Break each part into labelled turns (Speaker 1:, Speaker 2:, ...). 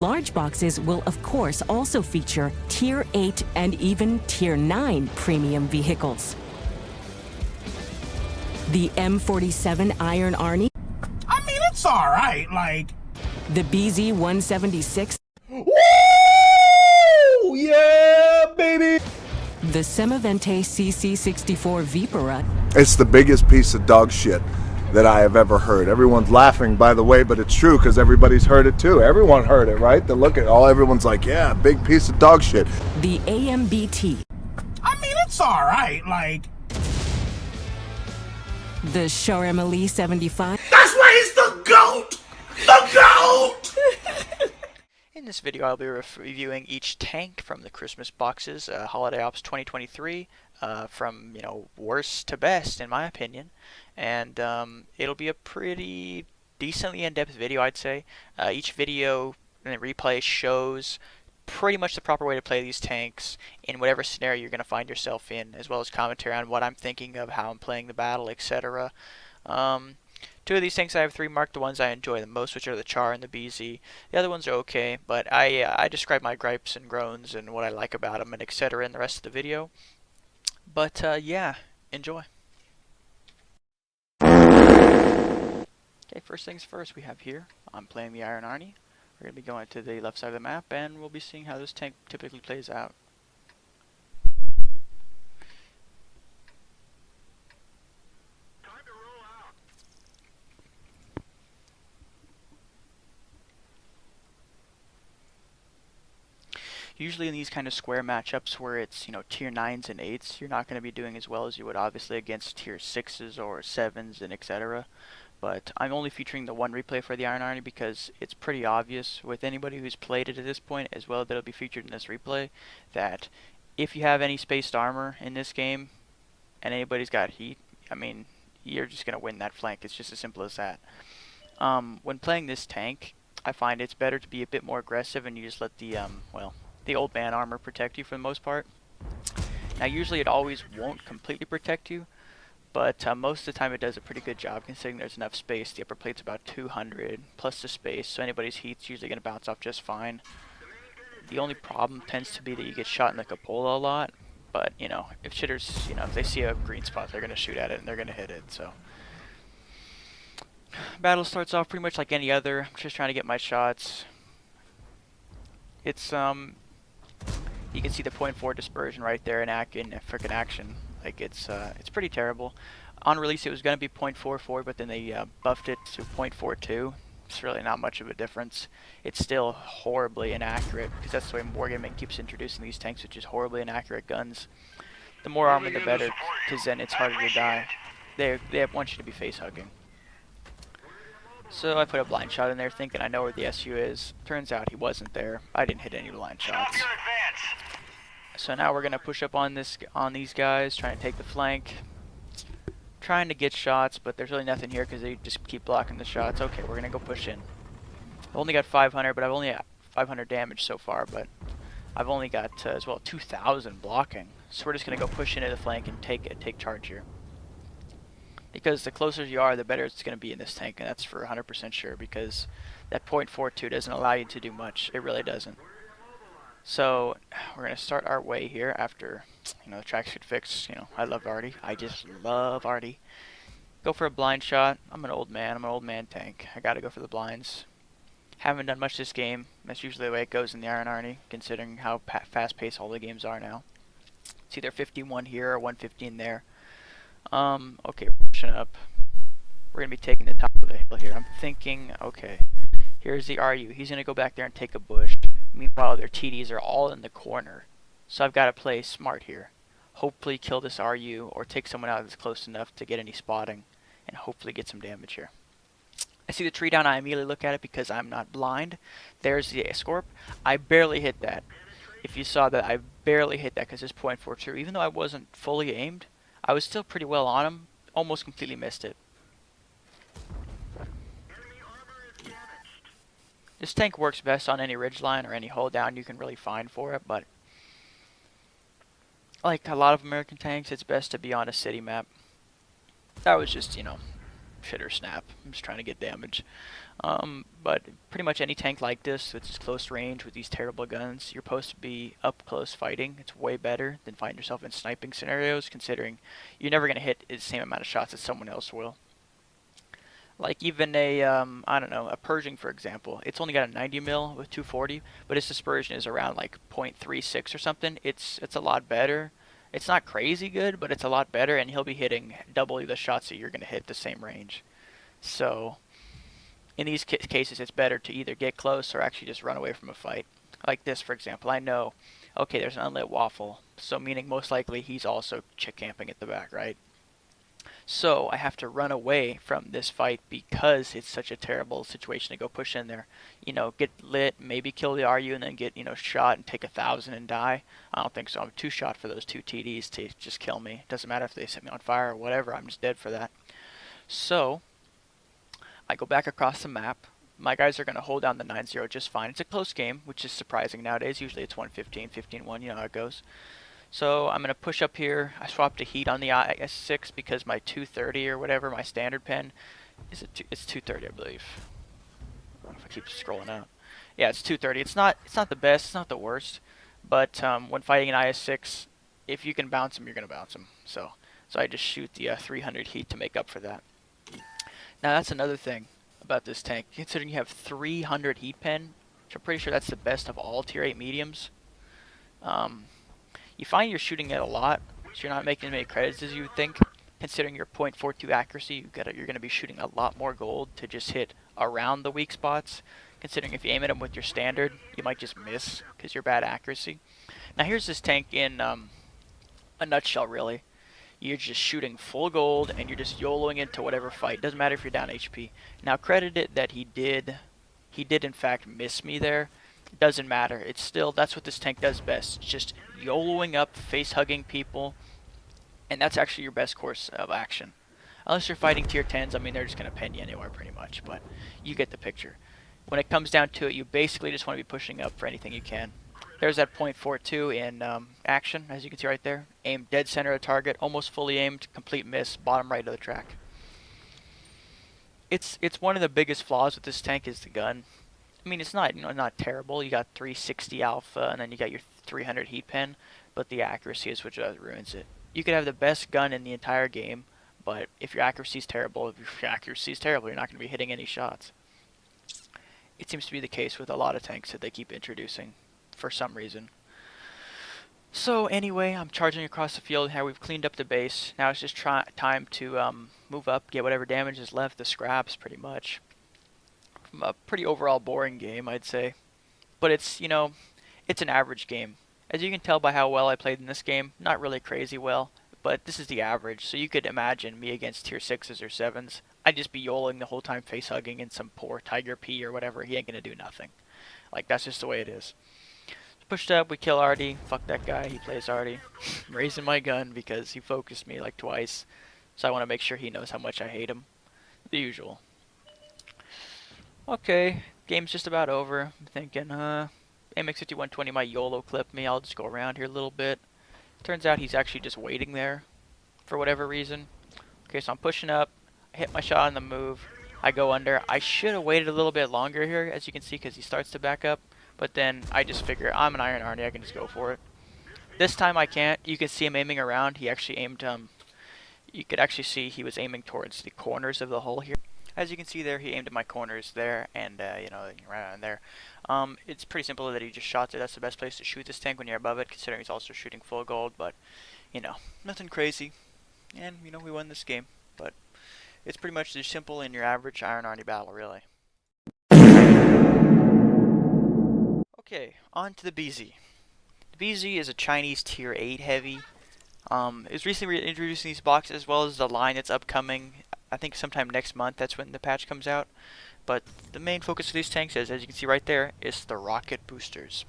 Speaker 1: Large boxes will of course also feature Tier 8 and even Tier 9 premium vehicles. The M47 Iron Arnie.
Speaker 2: I mean, it's alright, like...
Speaker 1: The BZ-176.
Speaker 2: Woo! Yeah, baby!
Speaker 1: The SMV-CC 64 Vipera.
Speaker 3: It's the biggest piece of dog shit that I have ever heard. Everyone's laughing, by the way, but it's true because everybody's heard it too. Everyone heard it, right? They look at all, everyone's like, yeah, big piece of dog shit.
Speaker 1: The AMBT.
Speaker 2: I mean, it's alright, like...
Speaker 1: The Char Mle 75.
Speaker 2: That's why he's the GOAT! The GOAT!
Speaker 4: In this video, I'll be reviewing each tank from the Christmas boxes, Holiday Ops 2023, from, worst to best, in my opinion. And it'll be a pretty decently in-depth video, I'd say. Each video and replay shows pretty much the proper way to play these tanks in whatever scenario you're going to find yourself in, as well as commentary on what I'm thinking of, how I'm playing the battle, etc. Two of these tanks I have three marked, the ones I enjoy the most, which are the Char and the BZ. The other ones are okay, but I describe my gripes and groans and what I like about them and etc. in the rest of the video. But yeah, enjoy. Okay, first things first, we have here, I'm playing the Iron Arnie. We're going to be going to the left side of the map, and we'll be seeing how this tank typically plays out. Usually in these kind of square matchups where it's, tier 9s and 8s, you're not going to be doing as well as you would obviously against tier 6s or 7s and etc. But I'm only featuring the one replay for the Iron Arnie because it's pretty obvious with anybody who's played it at this point, as well that it'll be featured in this replay, that if you have any spaced armor in this game and anybody's got heat, I mean, you're just going to win that flank. It's just as simple as that. When playing this tank, I find it's better to be a bit more aggressive and you just let the, the old man armor protect you for the most part. Now usually it always won't completely protect you, but most of the time it does a pretty good job considering there's enough space. The upper plate's about 200 plus the space, so anybody's heat's usually going to bounce off just fine. The only problem tends to be that you get shot in the cupola a lot, but if shitters, if they see a green spot, they're going to shoot at it and they're going to hit it. So battle starts off pretty much like any other. I'm just trying to get my shots. It's you can see the 0.4 dispersion right there in frickin' action. Like it's pretty terrible. On release it was going to be 0.44, but then they buffed it to 0.42. It's really not much of a difference. It's still horribly inaccurate because that's the way Wargaming keeps introducing these tanks, which is horribly inaccurate guns. The more armor the better, because then it's harder to die. They want you to be face hugging. So I put a blind shot in there thinking I know where the SU is. Turns out he wasn't there. I didn't hit any blind shots. So now we're gonna push up on these guys, trying to take the flank. Trying to get shots, but there's really nothing here because they just keep blocking the shots. Okay, we're gonna go push in. I've only got 500, but I've only got 500 damage so far, but I've only got as well 2,000 blocking. So we're just gonna go push into the flank and take charge here. Because the closer you are, the better it's going to be in this tank, and that's for 100% sure, because that 0.42 doesn't allow you to do much. It really doesn't. So we're going to start our way here after, the tracks get fixed. I love Artie. I just love Artie. Go for a blind shot. I'm an old man. I'm an old man tank. I got to go for the blinds. Haven't done much this game. That's usually the way it goes in the Iron Arnie, considering how fast-paced all the games are now. It's either 51 here or 115 there. Okay, we're pushing up. We're gonna be taking the top of the hill here. I'm thinking, okay, here's the RU. He's gonna go back there and take a bush. Meanwhile, their TDs are all in the corner. So I've got to play smart here. Hopefully kill this RU or take someone out that's close enough to get any spotting and hopefully get some damage here. I see the tree down. I immediately look at it because I'm not blind. There's the Scorp. I barely hit that. If you saw that, I barely hit that because it's 0.42. Even though I wasn't fully aimed, I was still pretty well on him, almost completely missed it. This tank works best on any ridgeline or any hull down you can really find for it, but like a lot of American tanks, it's best to be on a city map. That was just, shitter snap. I'm just trying to get damage. But pretty much any tank like this, with this close range, with these terrible guns, you're supposed to be up close fighting. It's way better than finding yourself in sniping scenarios, considering you're never going to hit the same amount of shots as someone else will. Like even a, I don't know, a Pershing, for example. It's only got a 90 mil with 240, but its dispersion is around like 0.36 or something. It's a lot better. It's not crazy good, but it's a lot better, and he'll be hitting double the shots that you're going to hit the same range. So in these cases, it's better to either get close or actually just run away from a fight. Like this, for example. I know, okay, there's an unlit waffle, so meaning most likely he's also chick camping at the back, right? So I have to run away from this fight because it's such a terrible situation to go push in there. You know, get lit, maybe kill the RU, and then get, you know, shot and take 1,000 and die. I don't think so. I'm too shot for those 2 TDs to just kill me. Doesn't matter if they set me on fire or whatever. I'm just dead for that. So I go back across the map. My guys are going to hold down the 9-0 just fine. It's a close game, which is surprising nowadays. Usually it's 1-15, 15-1, you know how it goes. So I'm going to push up here. I swapped to heat on the IS-6 because my 230 or whatever, my standard pen, it's 230, I believe. I don't know if I keep scrolling out. Yeah, it's 230. It's not the best, it's not the worst, but when fighting an IS-6, if you can bounce him, you're going to bounce him. So I just shoot the 300 heat to make up for that. Now that's another thing about this tank. Considering you have 300 heat pen, which I'm pretty sure that's the best of all tier 8 mediums. You find you're shooting it a lot, so you're not making as many credits as you would think. Considering your .42 accuracy, you're going to be shooting a lot more gold to just hit around the weak spots. Considering if you aim at them with your standard, you might just miss because you're bad accuracy. Now here's this tank in a nutshell, really. You're just shooting full gold and you're just YOLOing into whatever fight. Doesn't matter if you're down HP. Now credit it that he did in fact miss me there. It doesn't matter. It's still, that's what this tank does best. It's just YOLOing up, face hugging people, and that's actually your best course of action. Unless you're fighting tier 10s, I mean they're just going to pen you anywhere pretty much, but you get the picture. When it comes down to it, you basically just want to be pushing up for anything you can. There's that .42 in action, as you can see right there. Aim dead center of target, almost fully aimed, complete miss, bottom right of the track. It's one of the biggest flaws with this tank is the gun. I mean, it's not, you know, not terrible. You got 360 alpha, and then you got your 300 heat pen, but the accuracy is what ruins it. You could have the best gun in the entire game, but if your accuracy is terrible, you're not going to be hitting any shots. It seems to be the case with a lot of tanks that they keep introducing for some reason. So anyway, I'm charging across the field here. We've cleaned up the base. Now it's just time to move up, get whatever damage is left, the scraps pretty much. A pretty overall boring game, I'd say. But it's, you know, it's an average game. As you can tell by how well I played in this game, not really crazy well, but this is the average. So you could imagine me against tier 6s or 7s. I'd just be YOLOing the whole time, face hugging, and some poor Tiger P or whatever. He ain't gonna do nothing. Like, that's just the way it is. Pushed up, we kill Arnie. Fuck that guy, he plays Arnie. I'm raising my gun because he focused me like twice. So I want to make sure he knows how much I hate him. The usual. Okay, game's just about over. I'm thinking, AMX5120 might YOLO clip me. I'll just go around here a little bit. Turns out he's actually just waiting there for whatever reason. Okay, so I'm pushing up. I hit my shot on the move. I go under. I should have waited a little bit longer here, as you can see, because he starts to back up. But then I just figure I'm an Iron Arnie. I can just go for it. This time I can't. You can see him aiming around. He actually aimed, you could actually see he was aiming towards the corners of the hull here. As you can see there, he aimed at my corners there, and you know, right on there. It's pretty simple that he just shot it. That's the best place to shoot this tank when you're above it, considering he's also shooting full gold. But you know, nothing crazy, and you know, we won this game. But it's pretty much as simple in your average Iron Arnie battle, really. Okay, on to the BZ. The BZ is a Chinese tier 8 heavy. It was recently introducing these boxes as well as the line that's upcoming. I think sometime next month, that's when the patch comes out. But the main focus of these tanks is, as you can see right there, is the rocket boosters.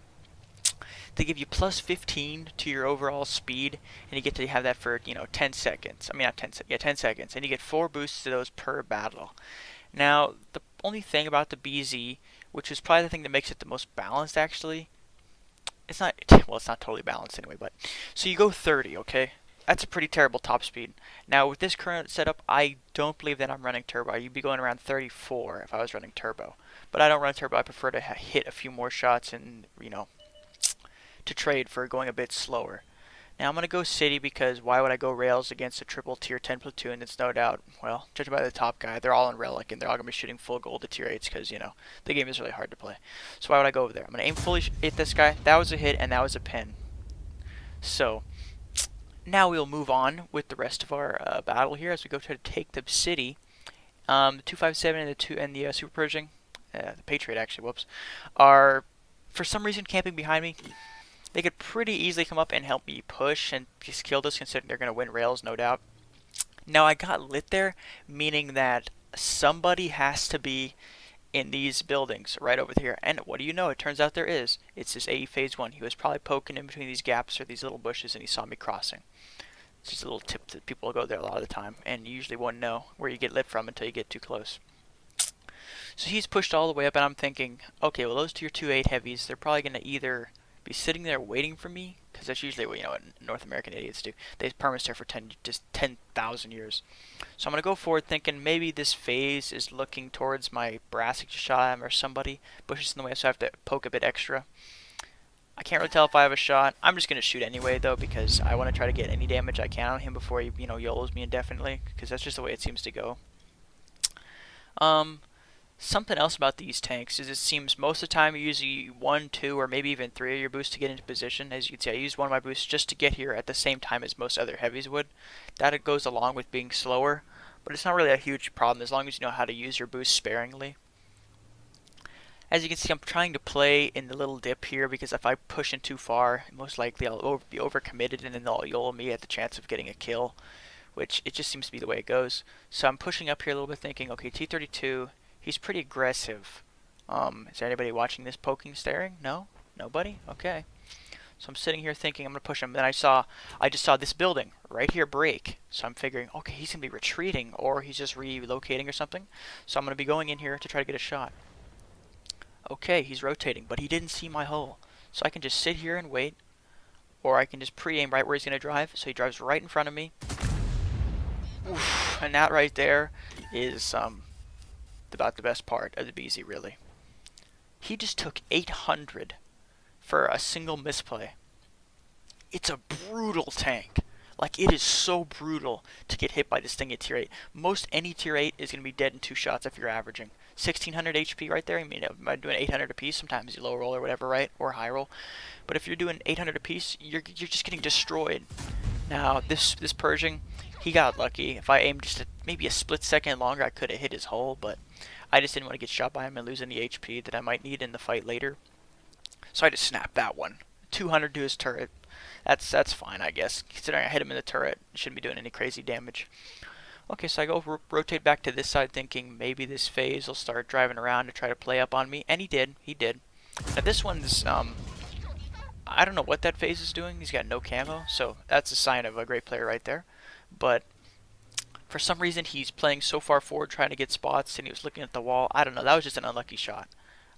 Speaker 4: They give you plus 15 to your overall speed, and you get to have that for, you know, 10 seconds. I mean, not 10 seconds, yeah, 10 seconds. And you get 4 boosts to those per battle. Now, the only thing about the BZ, which is probably the thing that makes it the most balanced, actually, it's not, well, it's not totally balanced anyway, but, so you go 30, okay? That's a pretty terrible top speed. Now with this current setup, I don't believe that I'm running turbo. You'd be going around 34 if I was running turbo. But I don't run turbo. I prefer to hit a few more shots and, you know, to trade for going a bit slower. Now I'm going to go city because why would I go rails against a triple tier 10 platoon that's no doubt, well, judging by the top guy, they're all in relic and they're all going to be shooting full gold to tier 8s because, you know, the game is really hard to play. So why would I go over there? I'm going to aim fully hit this guy. That was a hit and that was a pin. So now we'll move on with the rest of our battle here as we go try to take the city. The 257 and the Super Pershing, the Patriot actually, whoops, are for some reason camping behind me. They could pretty easily come up and help me push and just kill this, considering they're going to win rails, no doubt. Now I got lit there, meaning that somebody has to be in these buildings right over here. And what do you know? It turns out there is. It's this AE phase 1. He was probably poking in between these gaps or these little bushes and he saw me crossing. It's just a little tip that people go there a lot of the time, and you usually won't know where you get lit from until you get too close. So he's pushed all the way up, and I'm thinking, okay, well those tier 2 8 heavies, they're probably going to either be sitting there waiting for me, because that's usually what, you know, what North American idiots do. They perma-stare for 10,000 years. So I'm going to go forward thinking maybe this phase is looking towards my Brassic shot or somebody. Bushes in the way, so I have to poke a bit extra. I can't really tell if I have a shot. I'm just going to shoot anyway, though, because I want to try to get any damage I can on him before he, you know, YOLOs me indefinitely, because that's just the way it seems to go. Something else about these tanks is it seems most of the time you use 1, 2, or maybe even 3 of your boosts to get into position. As you can see, I used one of my boosts just to get here at the same time as most other heavies would. That goes along with being slower, but it's not really a huge problem as long as you know how to use your boost sparingly. As you can see, I'm trying to play in the little dip here because if I push in too far, most likely I'll be overcommitted and then they'll YOLO me at the chance of getting a kill, which it just seems to be the way it goes. So I'm pushing up here a little bit thinking, okay, T-32, he's pretty aggressive. Is there anybody watching this poking, staring? No? Nobody? Okay. So I'm sitting here thinking I'm going to push him. Then I just saw this building right here break. So I'm figuring, okay, he's going to be retreating or he's just relocating or something. So I'm going to be going in here to try to get a shot. Okay, he's rotating, but he didn't see my hole. So I can just sit here and wait, or I can just pre-aim right where he's going to drive. So he drives right in front of me. Oof, and that right there is about the best part of the BZ, really. He just took 800 for a single misplay. It's a brutal tank. Like, it is so brutal to get hit by this thing at tier 8. Most any tier 8 is going to be dead in 2 shots if you're averaging. 1600 HP right there. I mean, am I doing 800 apiece? Sometimes you low roll or whatever, right? Or high roll. But if you're doing 800 apiece, you're just getting destroyed. Now, this Pershing, he got lucky. If I aimed just maybe a split second longer, I could have hit his hole, but I just didn't want to get shot by him and lose any HP that I might need in the fight later. So I just snapped that one. 200 to his turret. That's fine, I guess. Considering I hit him in the turret, shouldn't be doing any crazy damage. Okay, so I go rotate back to this side thinking maybe this phase will start driving around to try to play up on me. And he did. He did. Now this one's, I don't know what that phase is doing. He's got no camo, so that's a sign of a great player right there. But for some reason, he's playing so far forward trying to get spots, and he was looking at the wall. I don't know. That was just an unlucky shot.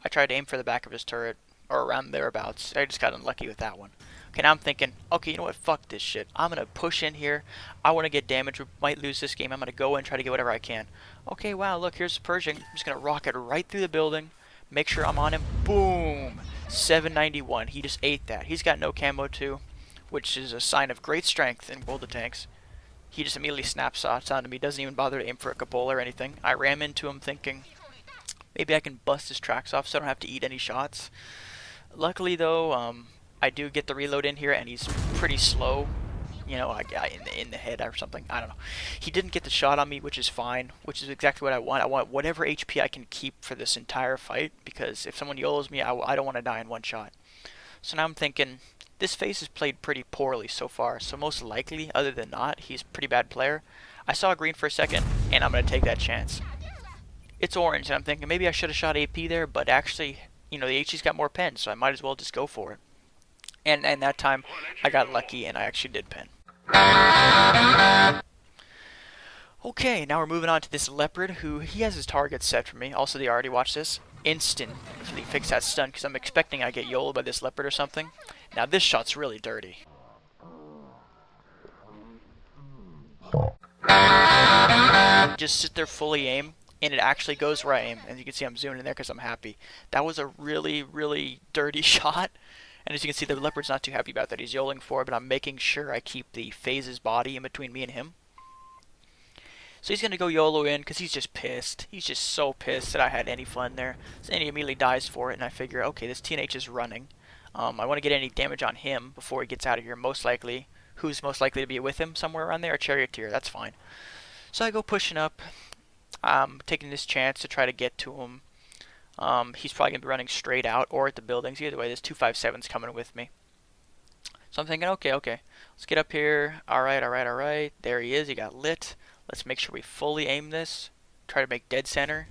Speaker 4: I tried to aim for the back of his turret, or around thereabouts. I just got unlucky with that one. Okay, now I'm thinking, okay, you know what? Fuck this shit. I'm going to push in here. I want to get damage. We might lose this game. I'm going to go and try to get whatever I can. Okay, wow, look, here's Pershing. I'm just going to rocket right through the building. Make sure I'm on him. Boom! 791. He just ate that. He's got no camo too, which is a sign of great strength in World of Tanks. He just immediately snapshots onto me. Doesn't even bother to aim for a cupola or anything. I ram into him thinking, maybe I can bust his tracks off so I don't have to eat any shots. Luckily, though, I do get the reload in here, and he's pretty slow. You know, in the head or something. I don't know. He didn't get the shot on me, which is fine, which is exactly what I want. I want whatever HP I can keep for this entire fight, because if someone YOLOs me, I don't want to die in one shot. So now I'm thinking, this phase has played pretty poorly so far, so most likely, other than not, he's a pretty bad player. I saw green for a second, and I'm going to take that chance. It's orange, and I'm thinking maybe I should have shot AP there, but actually, you know, the HE's got more pens, so I might as well just go for it. And that time, I got lucky, and I actually did pen. Okay, now we're moving on to this Leopard, who he has his target set for me. Also, the Arnie, watch this. Instantly fix that stun, because I'm expecting I get YOLO by this Leopard or something. Now, this shot's really dirty. just sit there fully aim, and it actually goes where I aim. And you can see I'm zooming in there because I'm happy. That was a really, really dirty shot. And as you can see, the leopard's not too happy about that. He's yodeling forward, but I'm making sure I keep the phase's body in between me and him. So he's going to go YOLO in because he's just pissed. He's just so pissed that I had any fun there. So he immediately dies for it, and I figure, okay, this TNH is running. I want to get any damage on him before he gets out of here, most likely. Who's most likely to be with him? Somewhere around there? A charioteer, that's fine. So I go pushing up, taking this chance to try to get to him. He's probably going to be running straight out or at the buildings. Either way, there's 257's coming with me. So I'm thinking, okay, let's get up here. Alright. There he is. He got lit. Let's make sure we fully aim this. Try to make dead center.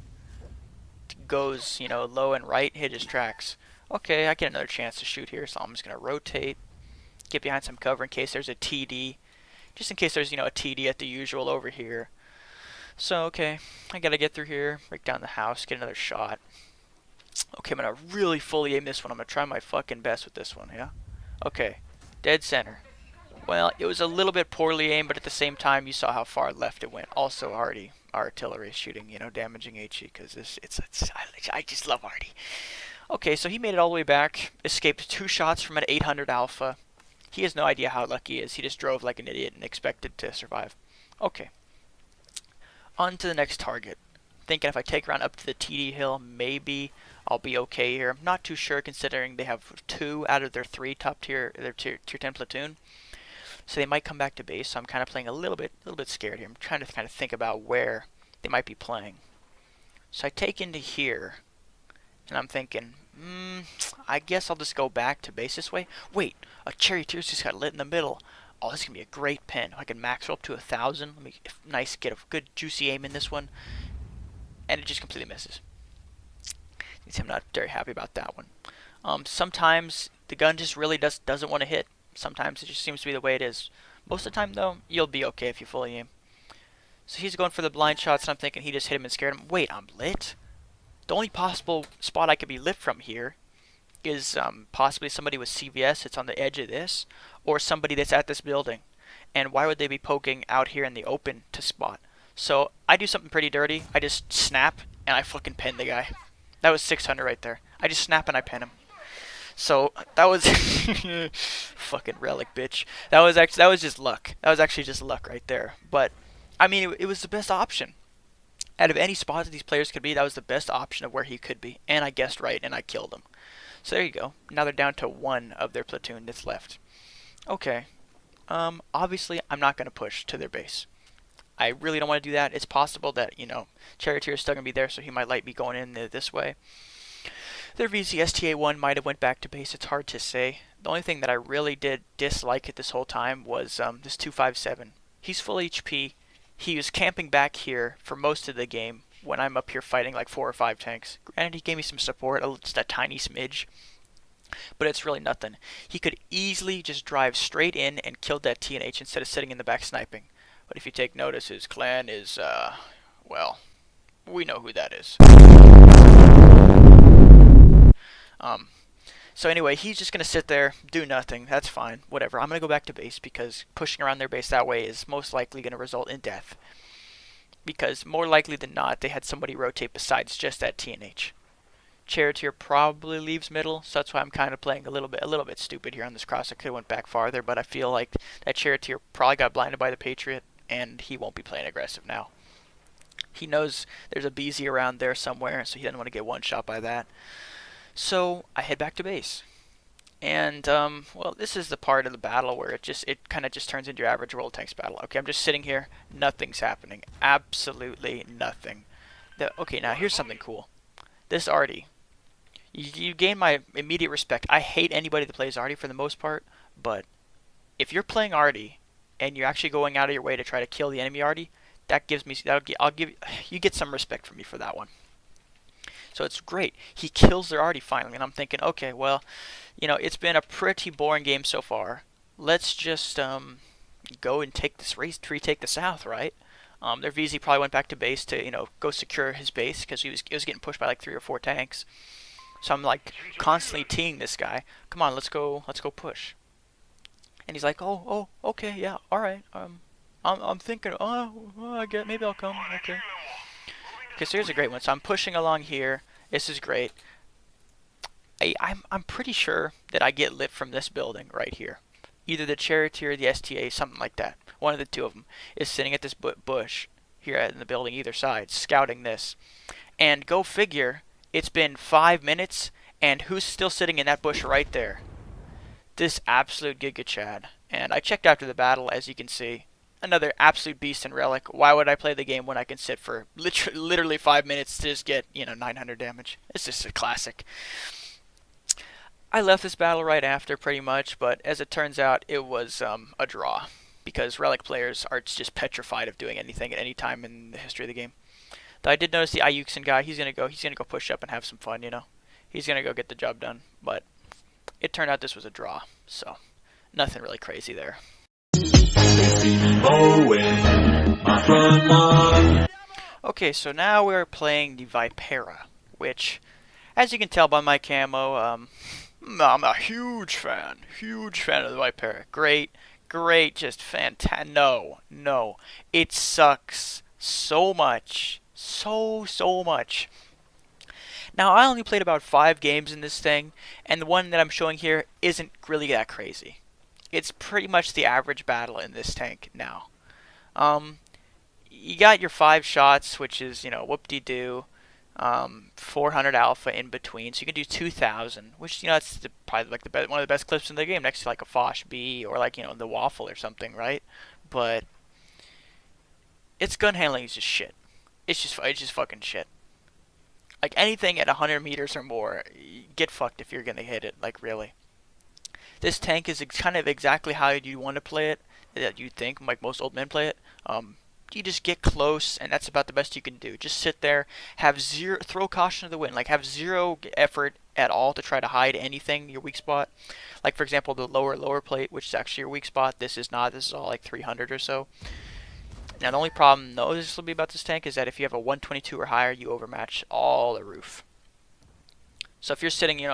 Speaker 4: Goes, low and right. Hit his tracks. Okay, I get another chance to shoot here, so I'm just going to rotate. Get behind some cover in case there's a TD. Just in case there's, a TD at the usual over here. So, okay, I got to get through here. Break down the house. Get another shot. Okay, I'm going to really fully aim this one. I'm going to try my fucking best with this one, yeah? Okay, dead center. Well, it was a little bit poorly aimed, but at the same time, you saw how far left it went. Also, Artie, artillery shooting, damaging HE, because I just love Artie. Okay, so he made it all the way back, escaped 2 shots from an 800 Alpha. He has no idea how lucky he is. He just drove like an idiot and expected to survive. Okay. On to the next target. Thinking if I take around up to the TD hill, maybe I'll be okay here. I'm not too sure considering they have 2 out of their 3 top tier, their tier 10 platoon. So they might come back to base, so I'm kind of playing a little bit scared here. I'm trying to kind of think about where they might be playing. So I take into here, and I'm thinking, I guess I'll just go back to base this way. Wait, a charioteer just got lit in the middle. Oh, this is going to be a great pin. I can max her up to 1,000. Let me get a good juicy aim in this one. And it just completely misses. You see, I'm not very happy about that one. Sometimes the gun just really doesn't want to hit. Sometimes it just seems to be the way it is. Most of the time, though, you'll be okay if you fully aim. So he's going for the blind shots, and I'm thinking he just hit him and scared him. Wait, I'm lit? The only possible spot I could be lit from here is possibly somebody with CVS that's on the edge of this, or somebody that's at this building. And why would they be poking out here in the open to spot? So I do something pretty dirty. I just snap, and I fucking pin the guy. That was 600 right there. I just snap and I pin him. So that was fucking relic, bitch. That was just luck. That was actually just luck right there. But I mean, it was the best option. Out of any spot that these players could be, that was the best option of where he could be. And I guessed right, and I killed him. So there you go. Now they're down to 1 of their platoon that's left. Okay. Obviously, I'm not going to push to their base. I really don't want to do that. It's possible that, Charioteer is still going to be there, so he might be going in this way. Their VZ STA-1 might have went back to base. It's hard to say. The only thing that I really did dislike it this whole time was this 257. He's full HP. He was camping back here for most of the game when I'm up here fighting like 4 or 5 tanks. Granted, he gave me some support, just a tiny smidge, but it's really nothing. He could easily just drive straight in and kill that TNH instead of sitting in the back sniping. But if you take notice, his clan is, well, we know who that is. So anyway, he's just going to sit there, do nothing. That's fine. Whatever. I'm going to go back to base because pushing around their base that way is most likely going to result in death. Because more likely than not, they had somebody rotate besides just that TNH. Charioteer probably leaves middle, so that's why I'm kind of playing a little bit stupid here on this cross. I could have went back farther, but I feel like that Charioteer probably got blinded by the Patriot, and he won't be playing aggressive now. He knows there's a BZ around there somewhere, so he doesn't want to get one shot by that. So I head back to base. And, well, this is the part of the battle where it kind of just turns into your average World Tanks battle. Okay, I'm just sitting here. Nothing's happening. Absolutely nothing. Okay, now here's something cool. This Artie. You gain my immediate respect. I hate anybody that plays Artie for the most part, but if you're playing Artie and you're actually going out of your way to try to kill the enemy Artie, you get some respect from me for that one. So it's great. He kills their Artie finally, and I'm thinking, okay, well, it's been a pretty boring game so far. Let's just go and take this race, retake the South, right? Their VZ probably went back to base to go secure his base because it was getting pushed by like 3 or 4 tanks. So I'm like constantly teeing this guy. Come on, let's go push. And he's like, oh, okay, yeah, all right. I'm thinking, I get maybe I'll come. Okay. Okay, so here's a great one. So I'm pushing along here. This is great. I'm pretty sure that I get lit from this building right here. Either the Charioteer or the STA, something like that. One of the two of them is sitting at this bush here in the building either side, scouting this. And go figure, it's been 5 minutes, and who's still sitting in that bush right there? This absolute Giga Chad. And I checked after the battle, as you can see. Another absolute beast and relic. Why would I play the game when I can sit for literally 5 minutes to just get, 900 damage? It's just a classic. I left this battle right after, pretty much, but as it turns out, it was a draw. Because relic players are just petrified of doing anything at any time in the history of the game. Though I did notice the Ayuxin guy, he's gonna go push up and have some fun, He's gonna go get the job done. But it turned out this was a draw, so nothing really crazy there. Okay, so now we're playing the Vipera, which, as you can tell by my camo, I'm a huge fan of the Vipera. Great, just fantastic. No, it sucks so much, so much. Now, I only played about 5 games in this thing, and the one that I'm showing here isn't really that crazy. It's pretty much the average battle in this tank now. You got your 5 shots, which is, whoop-de-doo, 400 alpha in between, so you can do 2,000, which, that's probably like one of the best clips in the game, next to like a Foch B or like, the Waffle or something, right? But its gun handling is just shit. It's just fucking shit. Like, anything at 100 meters or more, get fucked if you're gonna hit it, like, really. This tank is kind of exactly how you want to play it, that you think, like most old men play it. You just get close, and that's about the best you can do. Just sit there, throw caution to the wind, like have zero effort at all to try to hide anything, your weak spot. Like, for example, the lower plate, which is actually your weak spot. This is not. This is all like 300 or so. Now, the only problem noticeably about this tank is that if you have a 122 or higher, you overmatch all the roof. So if you're sitting,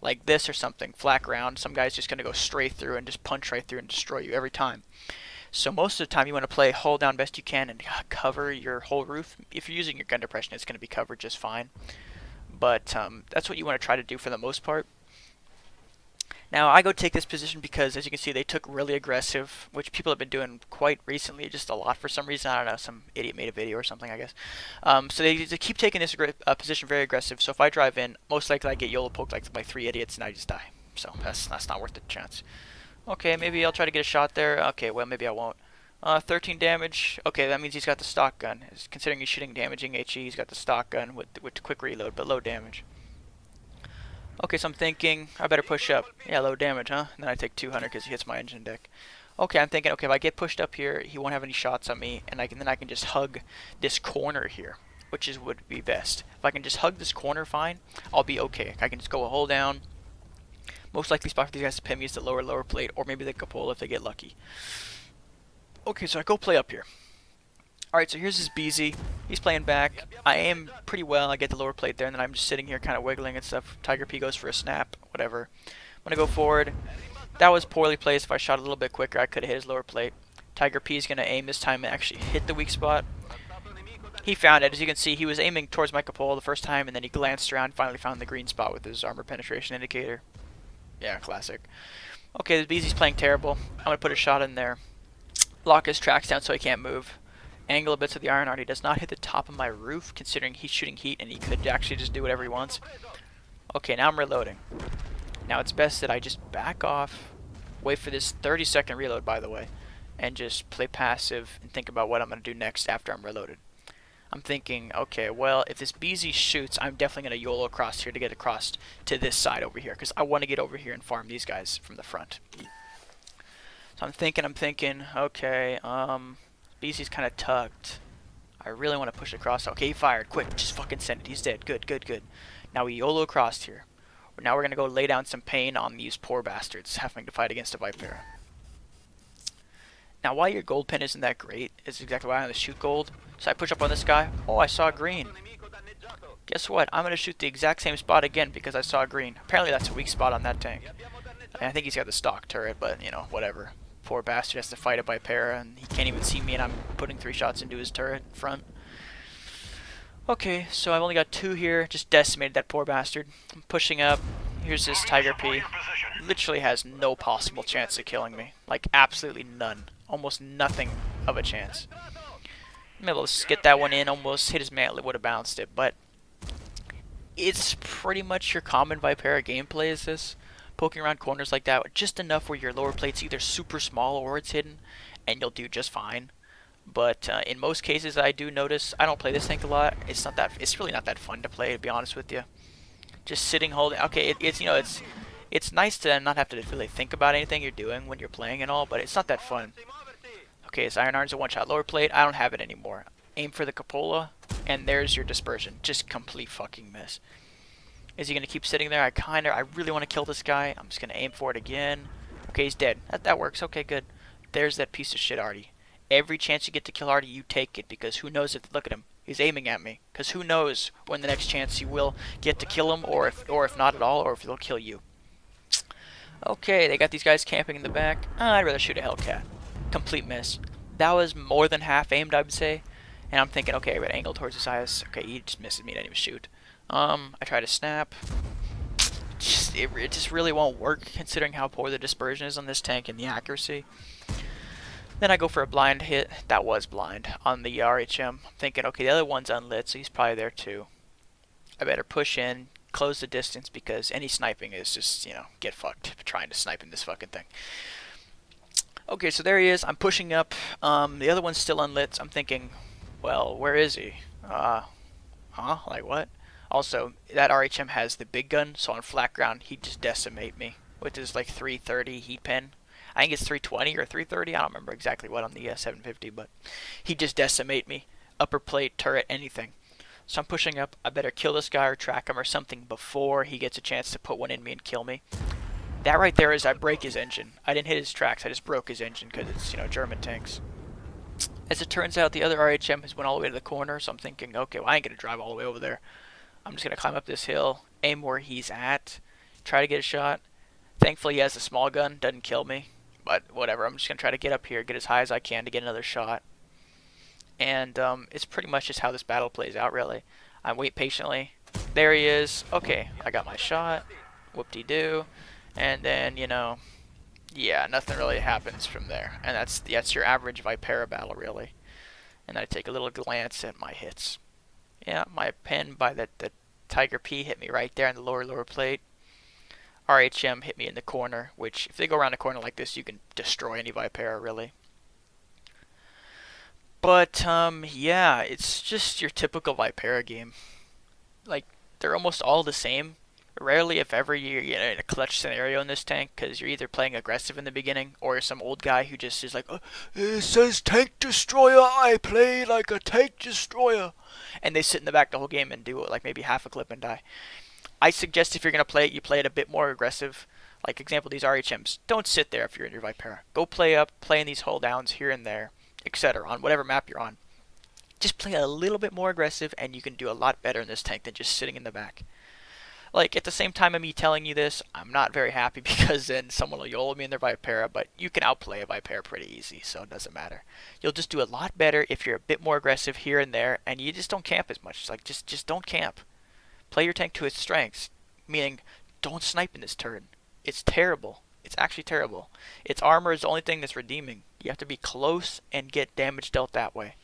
Speaker 4: like this or something, flat ground, some guy's just going to go straight through and just punch right through and destroy you every time. So most of the time you want to play hold down best you can and cover your whole roof. If you're using your gun depression, it's going to be covered just fine. But that's what you want to try to do for the most part. Now, I go take this position because, as you can see, they took really aggressive, which people have been doing quite recently, just a lot for some reason. I don't know, some idiot made a video or something, I guess. So they keep taking this position very aggressive. So if I drive in, most likely I get YOLO poked like by 3 idiots and I just die. So that's not worth the chance. Okay, maybe I'll try to get a shot there. Okay, well, maybe I won't. 13 damage. Okay, that means he's got the stock gun. Considering he's shooting damaging HE, he's got the stock gun with quick reload, but low damage. Okay, so I'm thinking I better push up. Yeah, low damage, huh? And then I take 200 because he hits my engine deck. Okay, I'm thinking, okay, if I get pushed up here, he won't have any shots on me, and then I can just hug this corner here, which would be best. If I can just hug this corner fine, I'll be okay. I can just go a hold down. Most likely spot for these guys to pin me is the lower plate, or maybe the cupola if they get lucky. Okay, so I go play up here. Alright, so here's his BZ. He's playing back. I aim pretty well. I get the lower plate there, and then I'm just sitting here kind of wiggling and stuff. Tiger P goes for a snap, whatever. I'm going to go forward. That was poorly placed. If I shot a little bit quicker, I could have hit his lower plate. Tiger P is going to aim this time and actually hit the weak spot. He found it. As you can see, he was aiming towards my cupola the first time, and then he glanced around and finally found the green spot with his armor penetration indicator. Yeah, classic. Okay, the BZ's playing terrible. I'm going to put a shot in there. Lock his tracks down so he can't move. Angle a bit to the iron art. He does not hit the top of my roof, considering he's shooting heat and he could actually just do whatever he wants. Okay, now I'm reloading. Now it's best that I just back off, wait for this 30-second reload, by the way, and just play passive and think about what I'm going to do next after I'm reloaded. I'm thinking, okay, well, if this BZ shoots, I'm definitely going to YOLO across here to get across to this side over here, because I want to get over here and farm these guys from the front. So I'm thinking, okay, BZ's kind of tucked. I really want to push across. Okay, he fired. Quick, just fucking send it. He's dead. Good. Now we YOLO across here. Now we're going to go lay down some pain on these poor bastards having to fight against a Vipera. Now, why your gold pin isn't that great is exactly why I'm going to shoot gold. So I push up on this guy. Oh, I saw green. Guess what? I'm going to shoot the exact same spot again because I saw green. Apparently that's a weak spot on that tank. And I think he's got the stock turret, but, whatever. Poor bastard has to fight a Vipera, and he can't even see me, and I'm putting 3 shots into his turret in front. Okay, so I've only got 2 here. Just decimated that poor bastard. I'm pushing up. Here's this Tiger P. Literally has no possible chance of killing me. Like, absolutely none. Almost nothing of a chance. I'm able to get that one in, almost hit his mantle, would have bounced it, but it's pretty much your common Vipera gameplay is this. Poking around corners like that, just enough where your lower plate's either super small or it's hidden, and you'll do just fine. But in most cases, I do notice I don't play this tank a lot. It's really not that fun to play, to be honest with you. Just sitting, holding. Okay, it's nice to not have to really think about anything you're doing when you're playing and all, but it's not that fun. Okay, so Iron Arm's a one-shot lower plate. I don't have it anymore. Aim for the cupola, and there's your dispersion. Just complete fucking miss. Is he gonna keep sitting there? I really want to kill this guy. I'm just gonna aim for it again. Okay, he's dead. That works. Okay, good. There's that piece of shit Artie. Every chance you get to kill Artie, you take it, because who knows if, look at him, he's aiming at me. Because who knows when the next chance you will get to kill him, or if not at all, or if he'll kill you. Okay, they got these guys camping in the back. I'd rather shoot a Hellcat. Complete miss. That was more than half aimed, I would say. And I'm thinking, okay, I got angle towards his eyes. Okay, he just misses me, I didn't even shoot. I try to snap. It just really won't work, considering how poor the dispersion is on this tank and the accuracy. Then I go for a blind hit. That was blind on the RHM. I'm thinking, okay, the other one's unlit, so he's probably there too. I better push in, close the distance, because any sniping is just, you know, get fucked trying to snipe in this fucking thing. Okay, so there he is. I'm pushing up. The other one's still unlit, so I'm thinking, well, where is he? Like what? Also, that RHM has the big gun, so on flat ground, he'd just decimate me with his like 330 heat pen. I think it's 320 or 330. I don't remember exactly what on the 750, but he'd just decimate me. Upper plate, turret, anything. So I'm pushing up. I better kill this guy or track him or something before he gets a chance to put one in me and kill me. That right there is I break his engine. I didn't hit his tracks. I just broke his engine because it's, you know, German tanks. As it turns out, the other RHM has went all the way to the corner, so I'm thinking, okay, well, I ain't going to drive all the way over there. I'm just going to climb up this hill, aim where he's at, try to get a shot. Thankfully, he has a small gun, doesn't kill me, but whatever. I'm just going to try to get up here, get as high as I can to get another shot. And it's pretty much just how this battle plays out, really. I wait patiently. There he is. Okay, I got my shot. Whoop-de-doo. And then, you know, yeah, nothing really happens from there. And that's your average Vipera battle, really. And I take a little glance at my hits. Yeah, my pen by the Tiger P hit me right there in the lower plate. RHM hit me in the corner, which, if they go around a corner like this, you can destroy any Vipera, really. But, yeah, it's just your typical Vipera game. Like, they're almost all the same. Rarely, if ever, you're in a clutch scenario in this tank, because you're either playing aggressive in the beginning, or you're some old guy who just is like, oh, it says tank destroyer, I play like a tank destroyer. And they sit in the back the whole game and do like maybe half a clip and die. I suggest if you're going to play it, you play it a bit more aggressive. Like, example, these RHMs. Don't sit there if you're in your Vipera. Go play up, play in these hold downs here and there, etc. on whatever map you're on. Just play a little bit more aggressive, and you can do a lot better in this tank than just sitting in the back. Like, at the same time of me telling you this, I'm not very happy because then someone will YOLO me in their Vipera, but you can outplay a Vipera pretty easy, so it doesn't matter. You'll just do a lot better if you're a bit more aggressive here and there, and you just don't camp as much. It's like, just don't camp. Play your tank to its strengths, meaning don't snipe in this turn. It's terrible. It's actually terrible. Its armor is the only thing that's redeeming. You have to be close and get damage dealt that way.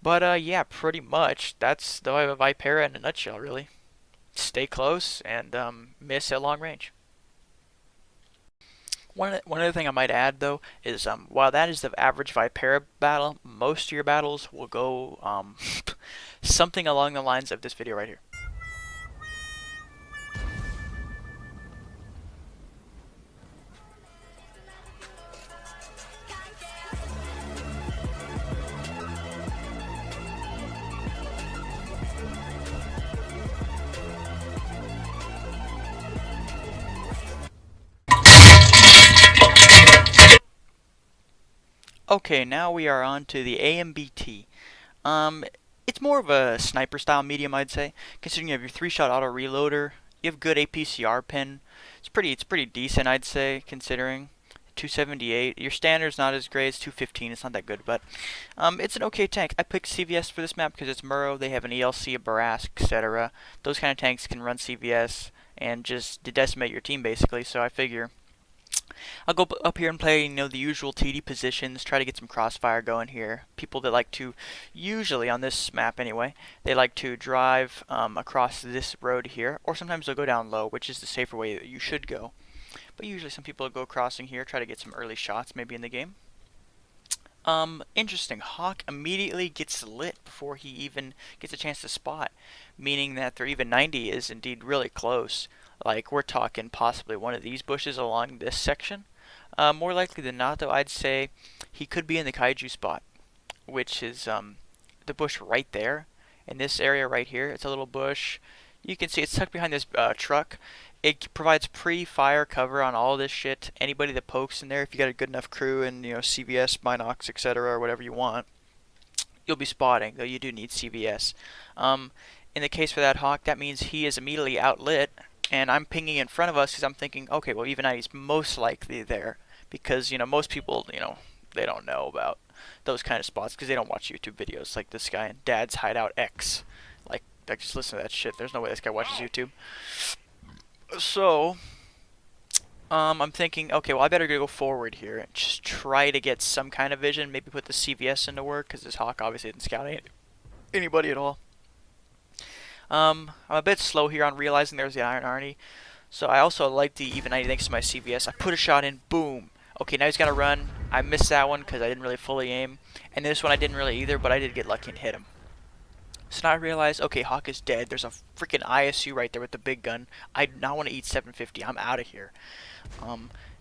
Speaker 4: But, yeah, pretty much. That's the Vipera in a nutshell, really. Stay close and miss at long range. One other thing I might add, though, is while that is the average Vipera battle, most of your battles will go something along the lines of this video right here. Okay, now we are on to the AMBT. It's more of a sniper style medium, I'd say, considering you have your 3-shot auto reloader, you have good APCR pen. It's pretty decent, I'd say, considering. 278. Your standard's not as great as 215. It's not that good, but it's an okay tank. I picked CVS for this map because it's Murrow. They have an ELC, a Barask, etc. Those kind of tanks can run CVS and just decimate your team basically. So I figure I'll go up here and play, you know, the usual TD positions, try to get some crossfire going here. People that like to, usually on this map anyway, they like to drive across this road here, or sometimes they'll go down low, which is the safer way that you should go. But usually some people will go crossing here, try to get some early shots maybe in the game. Interesting. Hawk immediately gets lit before he even gets a chance to spot, meaning that their even 90 is indeed really close. Like, we're talking possibly one of these bushes along this section. More likely than not, though, I'd say he could be in the kaiju spot, which is the bush right there. In this area right here, it's a little bush. You can see it's tucked behind this truck. It provides pre-fire cover on all this shit. Anybody that pokes in there, if you got a good enough crew and, you know, CVS, Binox, etc., or whatever you want, you'll be spotting, though you do need CVS. In the case for that Hawk, that means he is immediately outlit, and I'm pinging in front of us because I'm thinking, okay, well, even he's most likely there, because, you know, most people, you know, they don't know about those kind of spots because they don't watch YouTube videos like this guy in Dad's Hideout X. Like, just listen to that shit. There's no way this guy watches YouTube. So, I'm thinking, okay, well, I better go forward here and just try to get some kind of vision. Maybe put the CVS into work, because this Hawk obviously didn't scout anybody at all. I'm a bit slow here on realizing there's the Iron Arnie. So I also like the even 90 thanks to my CVS. I put a shot in, boom. Okay, now he's got to run. I missed that one because I didn't really fully aim. And this one I didn't really either, but I did get lucky and hit him. So now I realize, okay, Hawk is dead. There's a freaking ISU right there with the big gun. I do not want to eat 750. I'm out of here.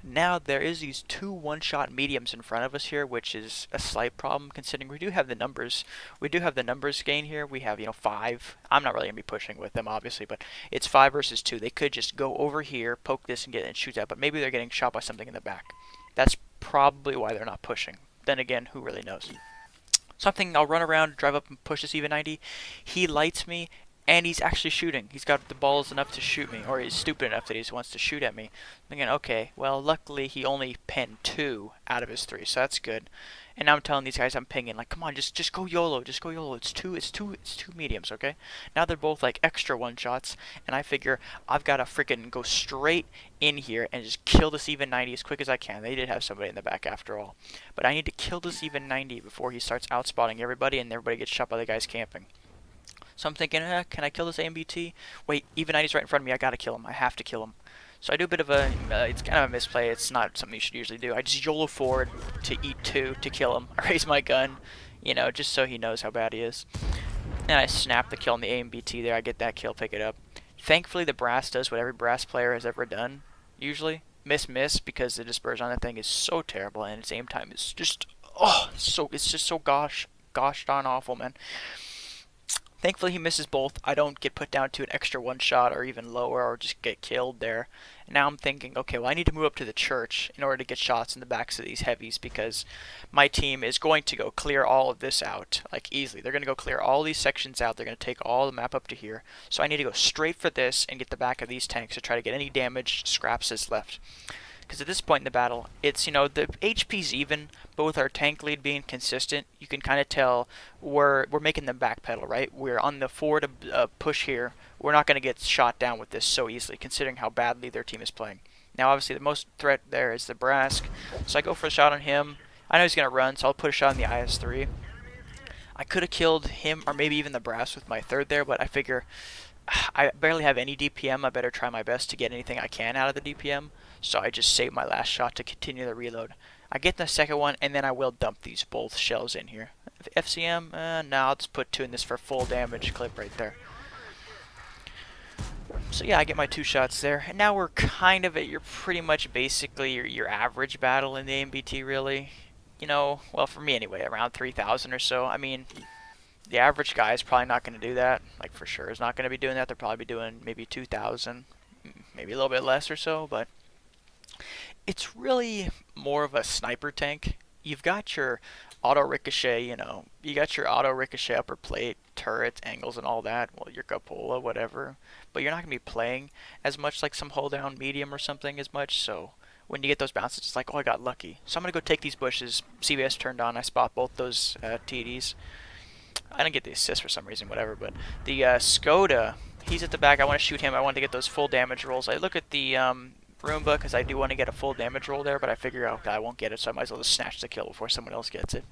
Speaker 4: Now there is these two one-shot mediums in front of us here, which is a slight problem considering we do have the numbers. We do have the numbers gain here. We have, you know, 5. I'm not really going to be pushing with them, obviously, but it's 5 versus 2. They could just go over here, poke this, and get and shoot that, but maybe they're getting shot by something in the back. That's probably why they're not pushing. Then again, who really knows? Something, I'll run around, drive up and push this even 90. He lights me, and he's actually shooting. He's got the balls enough to shoot me, or he's stupid enough that he just wants to shoot at me. I'm thinking, okay, well, luckily he only pinned 2 out of his 3, so that's good. And now I'm telling these guys I'm pinging, like, come on, just go YOLO, just go YOLO. It's two mediums, okay? Now they're both like extra one shots, and I figure I've got to freaking go straight in here and just kill this even 90 as quick as I can. They did have somebody in the back after all, but I need to kill this even 90 before he starts outspotting everybody and everybody gets shot by the guys camping. So I'm thinking, can I kill this AMBT? Wait, even 90's right in front of me. I gotta kill him. I have to kill him. So I do a bit of a, it's kind of a misplay. It's not something you should usually do. I just YOLO forward to eat 2 to kill him. I raise my gun, you know, just so he knows how bad he is. And I snap the kill on the AMBT there. I get that kill, pick it up. Thankfully, the brass does what every brass player has ever done, usually. Miss, because the dispersion on that thing is so terrible, and its aim time is just, it's just so gosh darn awful, man. Thankfully, he misses both. I don't get put down to an extra one shot or even lower or just get killed there. And now I'm thinking, okay, well, I need to move up to the church in order to get shots in the backs of these heavies because my team is going to go clear all of this out, like, easily. They're going to go clear all these sections out. They're going to take all the map up to here. So I need to go straight for this and get the back of these tanks to try to get any damaged scraps that's left. Because at this point in the battle, it's, you know, the HP's even, but with our tank lead being consistent, you can kind of tell we're making them backpedal, right? We're on the forward push here. We're not going to get shot down with this so easily, considering how badly their team is playing. Now, obviously, the most threat there is the Brask, so I go for a shot on him. I know he's going to run, so I'll put a shot on the IS-3. I could have killed him, or maybe even the Brass with my 3rd there, but I figure I barely have any DPM. I better try my best to get anything I can out of the DPM. So I just save my last shot to continue the reload. I get the second one, and then I will dump these both shells in here. FCM? No, I'll just put 2 in this for full damage clip right there. So yeah, I get my 2 shots there. And now we're kind of at your pretty much basically your average battle in the AMBT, really. You know, well, for me anyway, around 3,000 or so. I mean, the average guy is probably not going to do that. Like, for sure is not going to be doing that. They'll probably be doing maybe 2,000, maybe a little bit less or so, but it's really more of a sniper tank. You've got your auto ricochet, you know, you got your auto ricochet upper plate, turrets, angles, and all that. Well, your cupola, whatever. But you're not going to be playing as much like some hold down medium or something as much. So when you get those bounces, it's like, oh, I got lucky. So I'm going to go take these bushes. CBS turned on. I spot both those TDs. I didn't get the assist for some reason, whatever. But the Skoda, he's at the back. I want to shoot him. I want to get those full damage rolls. I look at the Roomba because I do want to get a full damage roll there, but I figure, okay, I won't get it, so I might as well just snatch the kill before someone else gets it.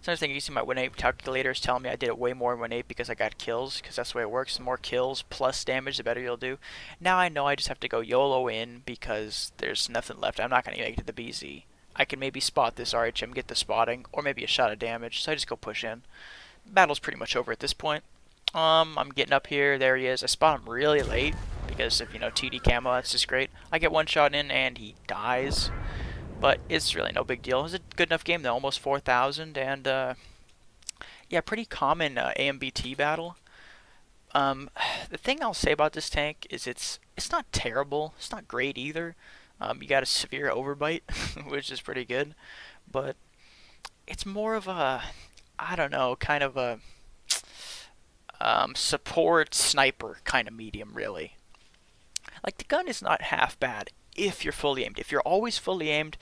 Speaker 4: So another thing, you see my win 8 calculator is telling me I did it way more in win 8 because I got kills, because that's the way it works. The more kills plus damage, the better you'll do. Now I know I just have to go YOLO in because there's nothing left. I'm not going to make it to the BZ. I can maybe spot this RHM, get the spotting, or maybe a shot of damage, so I just go push in. Battle's pretty much over at this point. I'm getting up here. There he is. I spot him really late because of, TD camo. That's just great. I get one shot in and he dies, but it's really no big deal. It was a good enough game though. Almost 4,000 and yeah, pretty common AMBT battle. The thing I'll say about this tank is it's not terrible. It's not great either. You got a severe overbite, which is pretty good, but it's more of a, I don't know, kind of a support sniper kind of medium, really. Like, the gun is not half bad if you're fully aimed. If you're always fully aimed,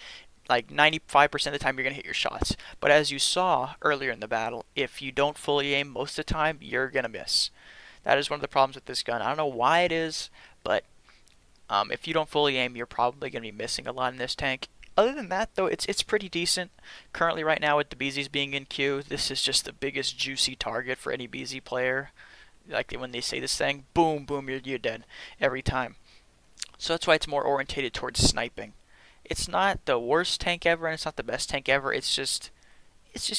Speaker 4: like 95% of the time you're going to hit your shots. But as you saw earlier in the battle, if you don't fully aim most of the time, you're going to miss. That is one of the problems with this gun. I don't know why it is, but if you don't fully aim, you're probably going to be missing a lot in this tank. Other than that, though, it's pretty decent. Currently, right now, with the BZs being in queue, this is just the biggest juicy target for any BZ player. Like, when they say this thing, boom, boom, you're dead every time. So that's why it's more orientated towards sniping. It's not the worst tank ever, and it's not the best tank ever. It's just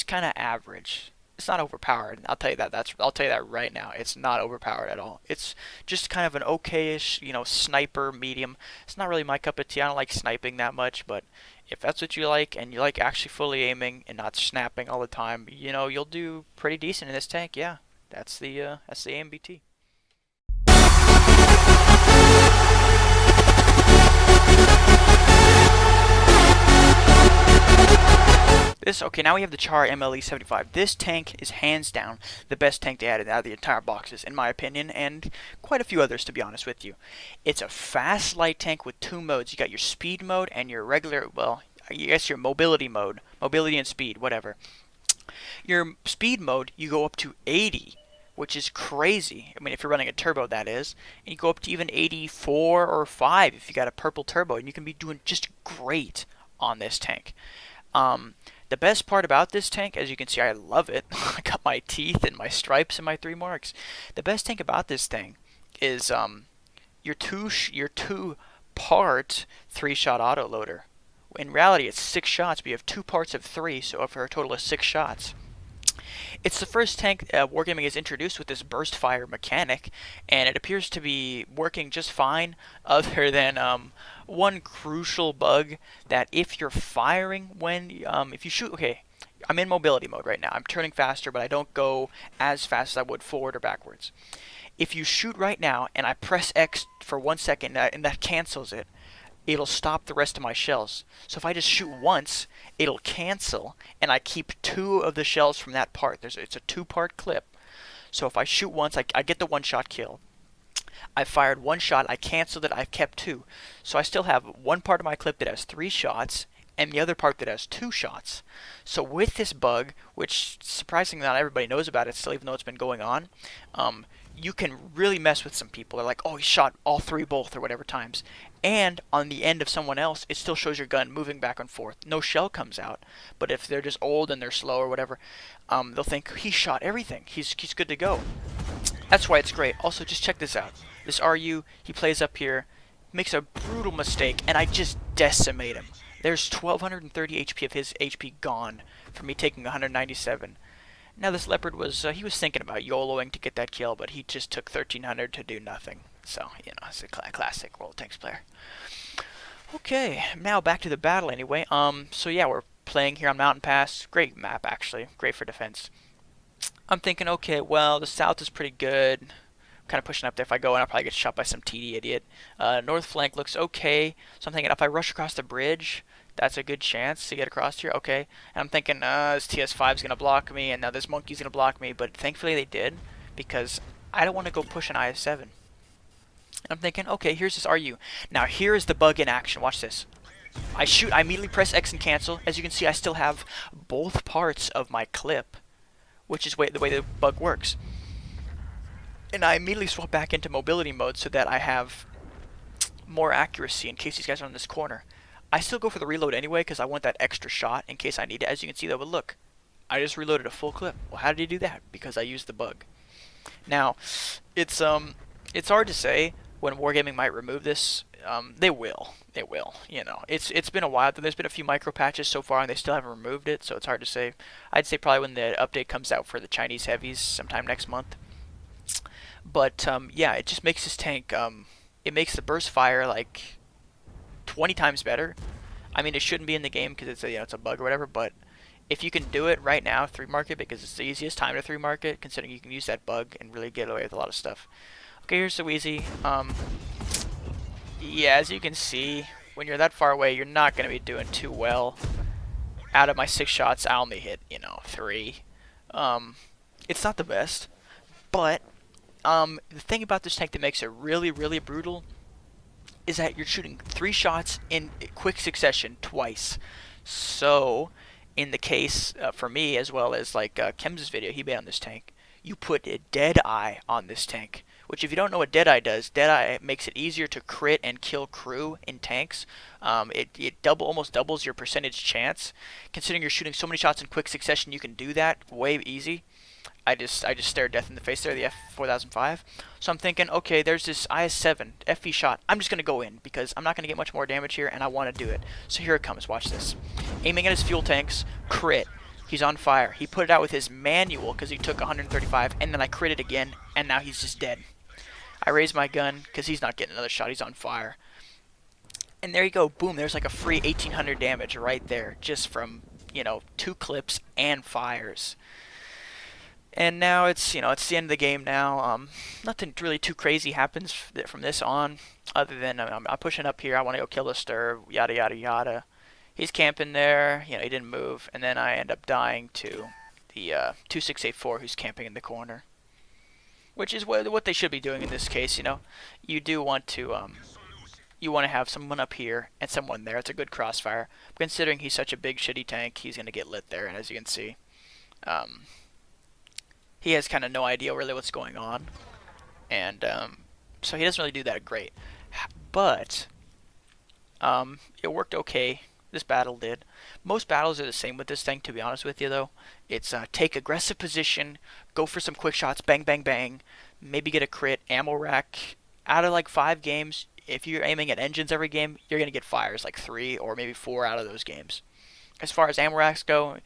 Speaker 4: kind of average. It's not overpowered. I'll tell you that. I'll tell you that right now. It's not overpowered at all. It's just kind of an okay-ish, sniper medium. It's not really my cup of tea. I don't like sniping that much, but if that's what you like, and you like actually fully aiming and not snapping all the time, you'll do pretty decent in this tank. Yeah, that's the AMBT. Okay, now we have the Char Mle 75. This tank is hands down the best tank they added out of the entire boxes, in my opinion, and quite a few others, to be honest with you. It's a fast light tank with two modes. You got your speed mode and your regular, well, I guess your mobility mode. Mobility and speed, whatever. Your speed mode, you go up to 80, which is crazy. I mean, if you're running a turbo, that is. And you go up to even 84 or 5 if you got a purple turbo, and you can be doing just great on this tank. The best part about this tank, as you can see, I love it. I got my teeth and my stripes and my 3 marks. The best thing about this thing is your two-part 3-shot autoloader. In reality, it's 6 shots, but you have 2 parts of 3, so for a total of 6 shots. It's the first tank Wargaming has introduced with this burst fire mechanic, and it appears to be working just fine, other than one crucial bug that if you're firing if you shoot, okay, I'm in mobility mode right now. I'm turning faster, but I don't go as fast as I would forward or backwards. If you shoot right now and I press X for 1 second and that cancels it, it'll stop the rest of my shells. So if I just shoot once, it'll cancel, and I keep 2 of the shells from that part. It's a 2-part clip. So if I shoot once, I get the 1-shot kill. I fired 1 shot, I canceled it, I've kept 2. So I still have 1 part of my clip that has 3 shots, and the other part that has 2 shots. So with this bug, which surprisingly not everybody knows about it still, even though it's been going on, you can really mess with some people. They're like, oh, he shot all 3 both or whatever times. And on the end of someone else, it still shows your gun moving back and forth. No shell comes out. But if they're just old and they're slow or whatever, they'll think, he shot everything. He's good to go. That's why it's great. Also, just check this out. This RU, he plays up here, makes a brutal mistake, and I just decimate him. There's 1,230 HP of his HP gone from me taking 197. Now this Leopard he was thinking about YOLOing to get that kill, but he just took 1,300 to do nothing. So, it's a classic World Tanks player. Okay, now back to the battle anyway. So yeah, we're playing here on Mountain Pass. Great map, actually. Great for defense. I'm thinking, okay, well, the south is pretty good. I'm kind of pushing up there. If I go in, I'll probably get shot by some TD idiot. North flank looks okay. So I'm thinking if I rush across the bridge, that's a good chance to get across here. Okay. And I'm thinking, this TS5 is going to block me, and now this monkey's going to block me. But thankfully they did, because I don't want to go push an IS-7. And I'm thinking, okay, here's this RU. Now here is the bug in action. Watch this. I shoot, I immediately press X and cancel. As you can see, I still have both parts of my clip, which is the way the bug works. And I immediately swap back into mobility mode so that I have more accuracy in case these guys are on this corner. I still go for the reload anyway because I want that extra shot in case I need it. As you can see though, but look, I just reloaded a full clip. Well, how did he do that? Because I used the bug. Now, it's hard to say when Wargaming might remove this. They will. You know, it's been a while. There's been a few micro patches so far, and they still haven't removed it. So it's hard to say. I'd say probably when the update comes out for the Chinese heavies sometime next month. But yeah, it just makes this tank. It makes the burst fire like 20 times better. I mean, it shouldn't be in the game because it's it's a bug or whatever. But if you can do it right now, 3-mark it because it's the easiest time to 3-mark it, considering you can use that bug and really get away with a lot of stuff. Okay, here's so easy. Yeah, as you can see, when you're that far away, you're not going to be doing too well. Out of my 6 shots, I only hit, 3. It's not the best, but the thing about this tank that makes it really, really brutal is that you're shooting 3 shots in quick succession twice. So, in the case for me, as well as like Kem's video he made on this tank, you put a dead eye on this tank. Which, if you don't know what Deadeye does, Deadeye makes it easier to crit and kill crew in tanks. It almost doubles your percentage chance. Considering you're shooting so many shots in quick succession, you can do that way easy. I just stared death in the face there, the F4005. So I'm thinking, okay, there's this IS-7 FV shot. I'm just going to go in because I'm not going to get much more damage here, and I want to do it. So here it comes. Watch this. Aiming at his fuel tanks, crit. He's on fire. He put it out with his manual because he took 135, and then I critted again, and now he's just dead. I raise my gun because he's not getting another shot. He's on fire. And there you go. Boom. There's like a free 1,800 damage right there just from, 2 clips and fires. And now it's, it's the end of the game now. Nothing really too crazy happens from this on other than I'm pushing up here. I want to go kill a stir, yada, yada, yada. He's camping there. He didn't move. And then I end up dying to the 2684 who's camping in the corner. Which is what they should be doing in this case, You do want to, you want to have someone up here and someone there. It's a good crossfire. Considering he's such a big, shitty tank, he's going to get lit there. And as you can see, he has kind of no idea really what's going on. And so he doesn't really do that great. But it worked okay. This battle did. Most battles are the same with this tank, to be honest with you, though. It's take aggressive position, go for some quick shots, bang, bang, bang, maybe get a crit, ammo rack. Out of like 5 games, if you're aiming at engines every game, you're going to get fires like 3 or maybe 4 out of those games. As far as ammo racks go,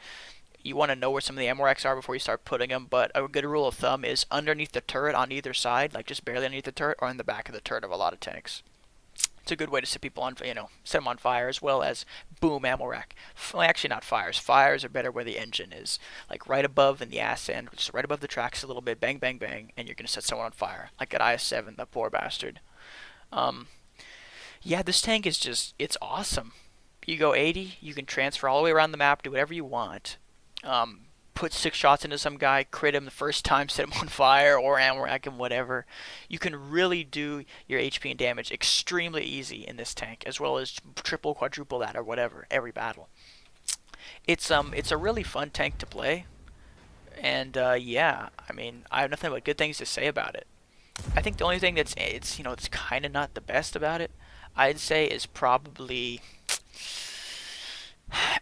Speaker 4: you want to know where some of the ammo racks are before you start putting them, but a good rule of thumb is underneath the turret on either side, like just barely underneath the turret, or in the back of the turret of a lot of tanks. It's a good way to set people on, set them on fire, as well as boom, ammo rack. Well, actually, not fires. Fires are better where the engine is, like right above in the ass end, which is right above the tracks a little bit. Bang, bang, bang, and you're gonna set someone on fire, like that IS-7, that poor bastard. Yeah, this tank is it's awesome. You go 80, you can transfer all the way around the map, do whatever you want. Put 6 shots into some guy, crit him the first time, set him on fire, or ammo rack him, whatever. You can really do your HP and damage extremely easy in this tank, as well as triple, quadruple that, or whatever, every battle. It's a really fun tank to play, and yeah, I mean, I have nothing but good things to say about it. I think the only thing it's kind of not the best about it, I'd say, is probably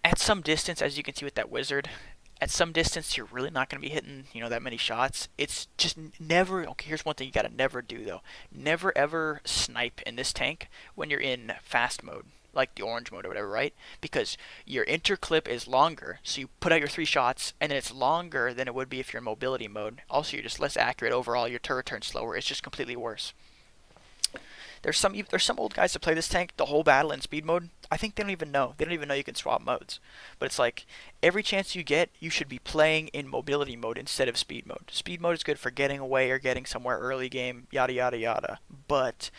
Speaker 4: at some distance, as you can see with that wizard. At some distance, you're really not going to be hitting, that many shots. It's just never... Okay, here's one thing you got to never do, though. Never, ever snipe in this tank when you're in fast mode, like the orange mode or whatever, right? Because your interclip is longer, so you put out your 3 shots, and then it's longer than it would be if you're in mobility mode. Also, you're just less accurate overall. Your turret turns slower. It's just completely worse. There's some old guys that play this tank the whole battle in speed mode. I think they don't even know. They don't even know you can swap modes. But it's like, every chance you get, you should be playing in mobility mode instead of speed mode. Speed mode is good for getting away or getting somewhere early game, yada, yada, yada. But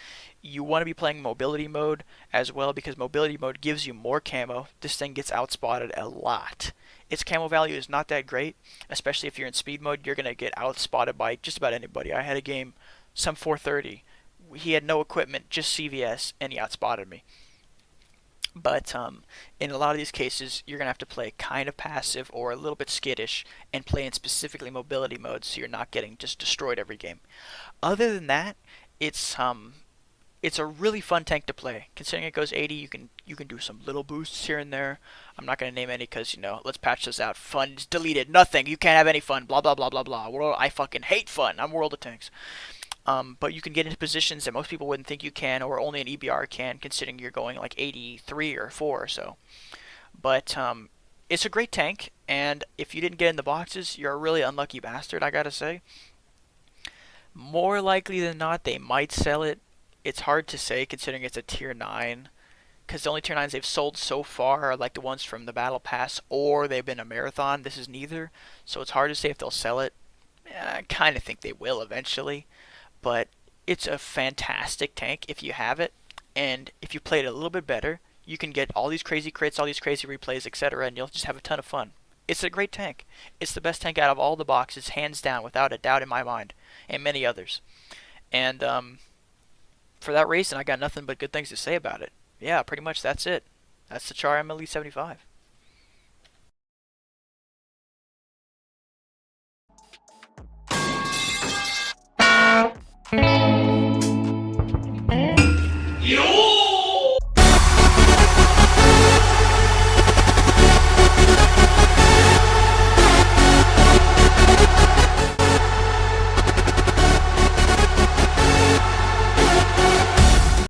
Speaker 4: you want to be playing mobility mode as well, because mobility mode gives you more camo. This thing gets outspotted a lot. Its camo value is not that great, especially if you're in speed mode. You're going to get outspotted by just about anybody. I had a game, some 430, he had no equipment, just CVS, and he outspotted me. But in a lot of these cases, you're going to have to play kind of passive or a little bit skittish and play in specifically mobility mode so you're not getting just destroyed every game. Other than that, it's a really fun tank to play. Considering it goes 80, you can do some little boosts here and there. I'm not going to name any because, let's patch this out. Fun is deleted. Nothing. You can't have any fun. Blah, blah, blah, blah, blah. I fucking hate fun. I'm World of Tanks. But you can get into positions that most people wouldn't think you can, or only an EBR can, considering you're going like 83 or 4 or so. But it's a great tank, and if you didn't get in the boxes, you're a really unlucky bastard, I gotta say. More likely than not, they might sell it. It's hard to say, considering it's a tier 9, because the only tier 9s they've sold so far are like the ones from the Battle Pass, or they've been a marathon. This is neither, so it's hard to say if they'll sell it. I kind of think they will eventually. But it's a fantastic tank if you have it, and if you play it a little bit better, you can get all these crazy crits, all these crazy replays, etc., and you'll just have a ton of fun. It's a great tank. It's the best tank out of all the boxes, hands down, without a doubt in my mind, and many others. And for that reason, I got nothing but good things to say about it. Yeah, pretty much that's it. That's the Char Mle 75.